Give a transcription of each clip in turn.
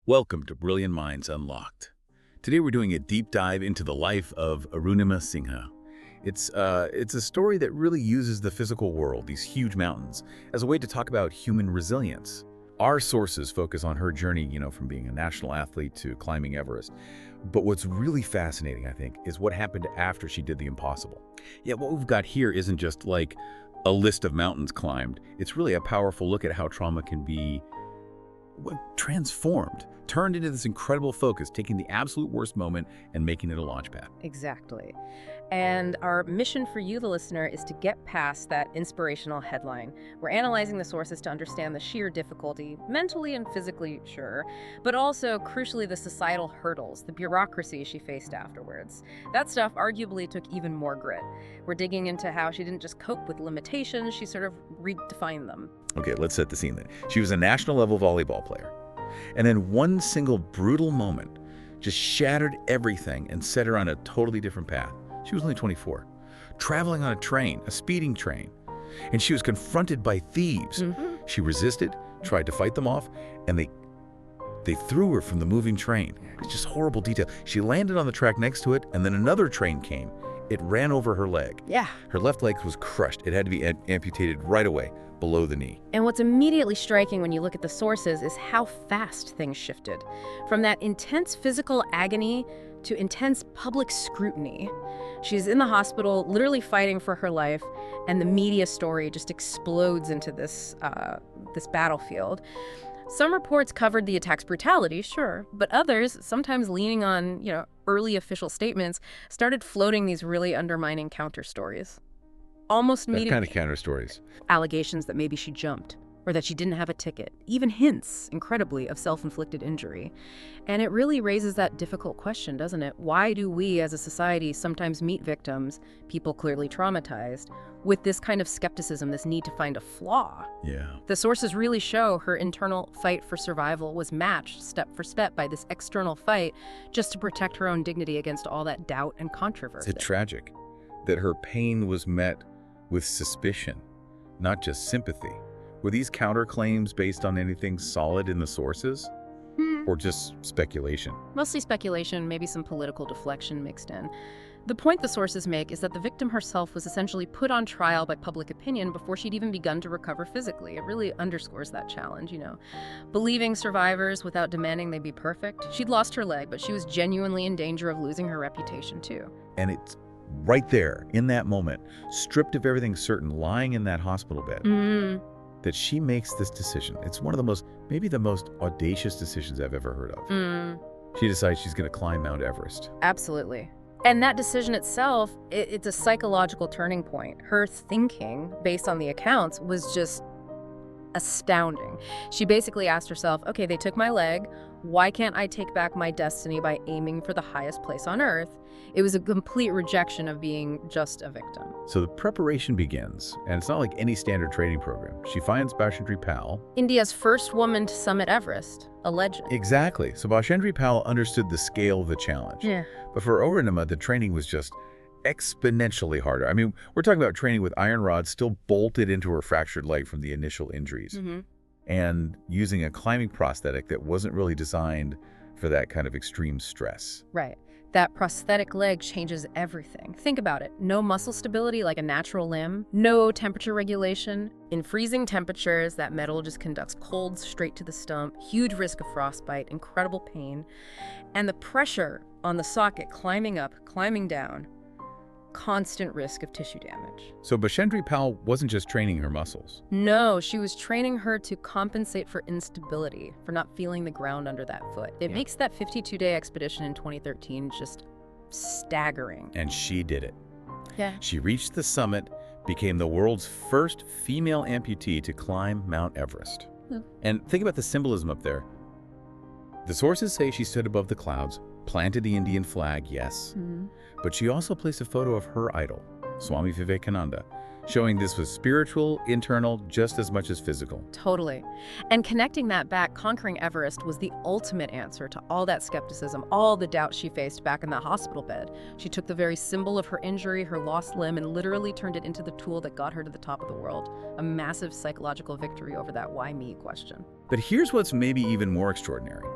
Welcome to Brilliant Minds Unlocked. Today we're doing a deep dive into the life of Arunima Sinha. It's a story that really uses the physical world, these huge mountains, as a way to talk about human resilience. Our sources focus on her journey, from being a national athlete to climbing Everest. But what's really fascinating, I think, is what happened after she did the impossible. Yet what we've got here isn't just like a list of mountains climbed. It's really a powerful look at how trauma can be transformed, turned into this incredible focus, taking the absolute worst moment and making it a launch pad. Exactly. And our mission for you, the listener, is to get past that inspirational headline. We're analyzing the sources to understand the sheer difficulty, mentally and physically, sure, but also, crucially, the societal hurdles, the bureaucracy she faced afterwards. That stuff arguably took even more grit. We're digging into how she didn't just cope with limitations, she sort of redefined them. Okay, let's set the scene then. She was a national level volleyball player. And then one single brutal moment just shattered everything and set her on a totally different path. She was only 24, traveling on a train, a speeding train, and she was confronted by thieves. She resisted, tried to fight them off, and they threw her from the moving train. It's just horrible detail. She landed on the track next to it, and then another train came. It ran over her leg. Yeah. Her left leg was crushed. It had to be amputated right away, below the knee. And what's immediately striking when you look at the sources is how fast things shifted. From that intense physical agony to intense public scrutiny. She's in the hospital, literally fighting for her life, and the media story just explodes into this battlefield. Some reports covered the attack's brutality, sure, but others, sometimes leaning on, early official statements, started floating these really undermining counter stories. Almost That immediately. kind of counter stories. Allegations that maybe she jumped, or that she didn't have a ticket, even hints, incredibly, of self-inflicted injury. And it really raises that difficult question, doesn't it? Why do we as a society sometimes meet victims, people clearly traumatized, with this kind of skepticism, this need to find a flaw? Yeah. The sources really show her internal fight for survival was matched step for step by this external fight just to protect her own dignity against all that doubt and controversy. It's tragic that her pain was met with suspicion, not just sympathy. Were these counterclaims based on anything solid in the sources? Or just speculation? Mostly speculation, maybe some political deflection mixed in. The point the sources make is that the victim herself was essentially put on trial by public opinion before she'd even begun to recover physically. It really underscores that challenge, Believing survivors without demanding they be perfect. She'd lost her leg, but she was genuinely in danger of losing her reputation too. And it's right there, in that moment, stripped of everything certain, lying in that hospital bed, that she makes this decision. It's one of maybe the most audacious decisions I've ever heard of. She decides she's going to climb Mount Everest. Absolutely. And that decision itself, it's a psychological turning point. Her thinking, based on the accounts, was just astounding. She basically asked herself, okay, they took my leg. Why can't I take back my destiny by aiming for the highest place on earth? It was a complete rejection of being just a victim. So the preparation begins, and it's not like any standard training program. She finds Bashendri Pal. India's first woman to summit Everest, a legend. Exactly. So Bashendri Pal understood the scale of the challenge. Yeah. But for Arunima, the training was just exponentially harder. I mean, we're talking about training with iron rods still bolted into her fractured leg from the initial injuries, and using a climbing prosthetic that wasn't really designed for that kind of extreme stress. Right. That prosthetic leg changes everything. Think about it. No muscle stability like a natural limb, no temperature regulation. In freezing temperatures, that metal just conducts cold straight to the stump, huge risk of frostbite, incredible pain, and the pressure on the socket climbing up, climbing down, constant risk of tissue damage. So Bashendri Pal wasn't just training her muscles. No, she was training her to compensate for instability, for not feeling the ground under that foot. It makes that 52-day expedition in 2013 just staggering. And she did it. Yeah. She reached the summit, became the world's first female amputee to climb Mount Everest. And think about the symbolism up there. The sources say she stood above the clouds, planted the Indian flag, yes, but she also placed a photo of her idol, Swami Vivekananda, showing this was spiritual, internal, just as much as physical. Totally. And connecting that back, conquering Everest was the ultimate answer to all that skepticism, all the doubt she faced back in that hospital bed. She took the very symbol of her injury, her lost limb, and literally turned it into the tool that got her to the top of the world. A massive psychological victory over that why me question. But here's what's maybe even more extraordinary.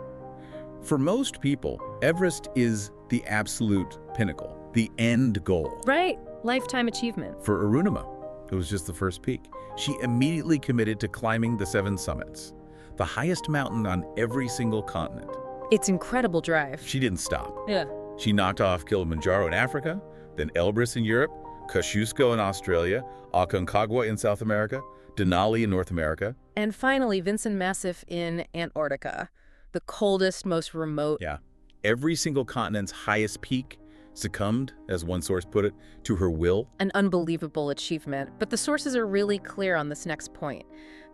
For most people, Everest is the absolute pinnacle, the end goal. Right. Lifetime achievement. For Arunima, it was just the first peak. She immediately committed to climbing the 7 summits, the highest mountain on every single continent. It's incredible drive. She didn't stop. Yeah. She knocked off Kilimanjaro in Africa, then Elbrus in Europe, Kosciuszko in Australia, Aconcagua in South America, Denali in North America. And finally, Vincent Massif in Antarctica, the coldest, most remote. Yeah. Every single continent's highest peak succumbed, as one source put it, to her will. An unbelievable achievement. But the sources are really clear on this next point.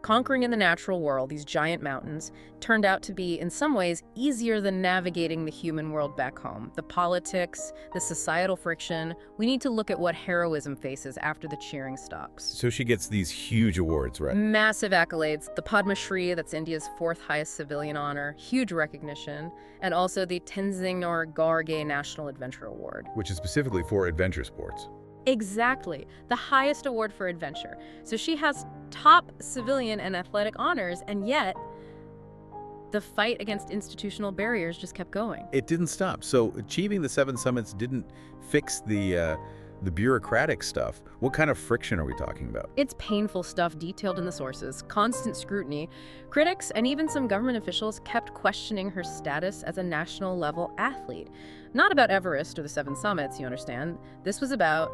Conquering in the natural world, these giant mountains, turned out to be, in some ways, easier than navigating the human world back home. The politics, the societal friction. We need to look at what heroism faces after the cheering stops. So she gets these huge awards, right? Massive accolades. The Padma Shri, that's India's 4th highest civilian honor, huge recognition, and also the Tenzing Norgay National Adventure Award. Which is specifically for adventure sports. Exactly. The highest award for adventure. So she has top civilian and athletic honors, and yet the fight against institutional barriers just kept going. It didn't stop. So achieving the 7 summits didn't fix the bureaucratic stuff. What kind of friction are we talking about? It's painful stuff detailed in the sources, constant scrutiny. Critics and even some government officials kept questioning her status as a national-level athlete. Not about Everest or the 7 summits, you understand. This was about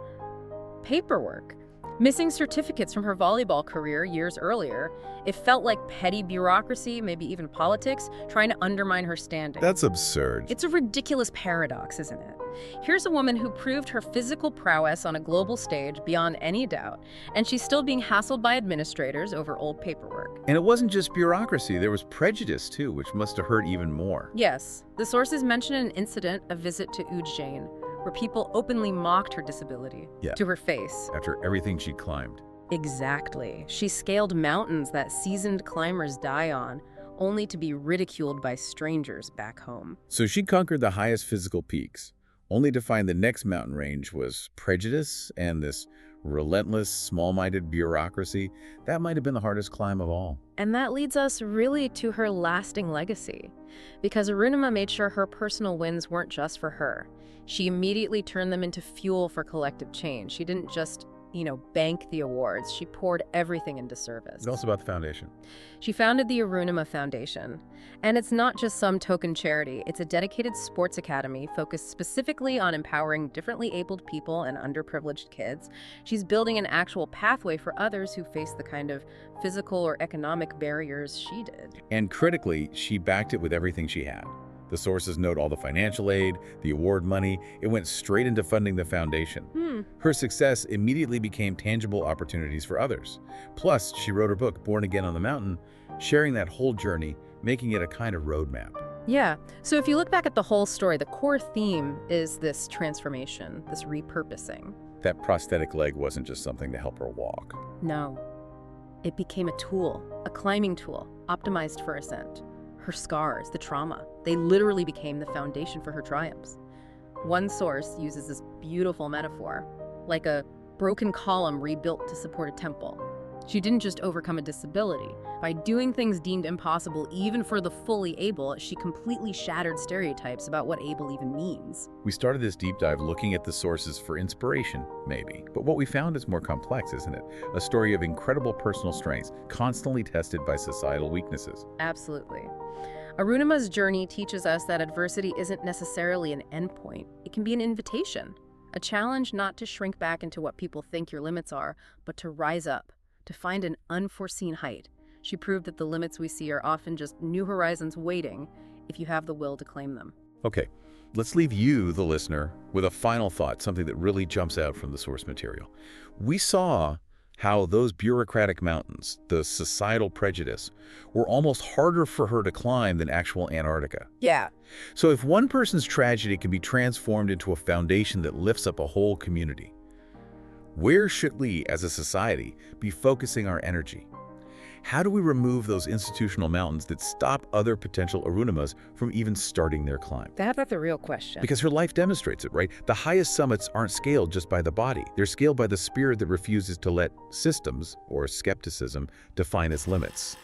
paperwork. Missing certificates from her volleyball career years earlier. It felt like petty bureaucracy, maybe even politics, trying to undermine her standing. That's absurd. It's a ridiculous paradox, isn't it? Here's a woman who proved her physical prowess on a global stage beyond any doubt, and she's still being hassled by administrators over old paperwork. And it wasn't just bureaucracy. There was prejudice, too, which must have hurt even more. Yes. The sources mention an incident, a visit to Ujjain, where people openly mocked her disability to her face. After everything she'd climbed. Exactly. She scaled mountains that seasoned climbers die on, only to be ridiculed by strangers back home. So she conquered the highest physical peaks, only to find the next mountain range was prejudice and this relentless, small-minded bureaucracy. That might have been the hardest climb of all. And that leads us really to her lasting legacy. Because Arunima made sure her personal wins weren't just for her. She immediately turned them into fuel for collective change. She didn't just, bank the awards. She poured everything into service. It's also about the foundation. She founded the Arunima Foundation. And it's not just some token charity. It's a dedicated sports academy focused specifically on empowering differently abled people and underprivileged kids. She's building an actual pathway for others who face the kind of physical or economic barriers she did. And critically, she backed it with everything she had. The sources note all the financial aid, the award money. It went straight into funding the foundation. Her success immediately became tangible opportunities for others. Plus, she wrote her book, Born Again on the Mountain, sharing that whole journey, making it a kind of roadmap. Yeah. So if you look back at the whole story, the core theme is this transformation, this repurposing. That prosthetic leg wasn't just something to help her walk. No. It became a tool, a climbing tool, optimized for ascent. Her scars, the trauma, they literally became the foundation for her triumphs. One source uses this beautiful metaphor, like a broken column rebuilt to support a temple. She didn't just overcome a disability. By doing things deemed impossible even for the fully able, she completely shattered stereotypes about what able even means. We started this deep dive looking at the sources for inspiration, maybe. But what we found is more complex, isn't it? A story of incredible personal strengths, constantly tested by societal weaknesses. Absolutely. Arunima's journey teaches us that adversity isn't necessarily an endpoint. It can be an invitation, a challenge not to shrink back into what people think your limits are, but to rise up, to find an unforeseen height. She proved that the limits we see are often just new horizons waiting if you have the will to claim them. Okay, let's leave you, the listener, with a final thought, something that really jumps out from the source material. We saw how those bureaucratic mountains, the societal prejudice, were almost harder for her to climb than actual Antarctica. Yeah. So if one person's tragedy can be transformed into a foundation that lifts up a whole community, where should we, as a society, be focusing our energy? How do we remove those institutional mountains that stop other potential Arunimas from even starting their climb? That's the real question. Because her life demonstrates it, right? The highest summits aren't scaled just by the body. They're scaled by the spirit that refuses to let systems, or skepticism, define its limits.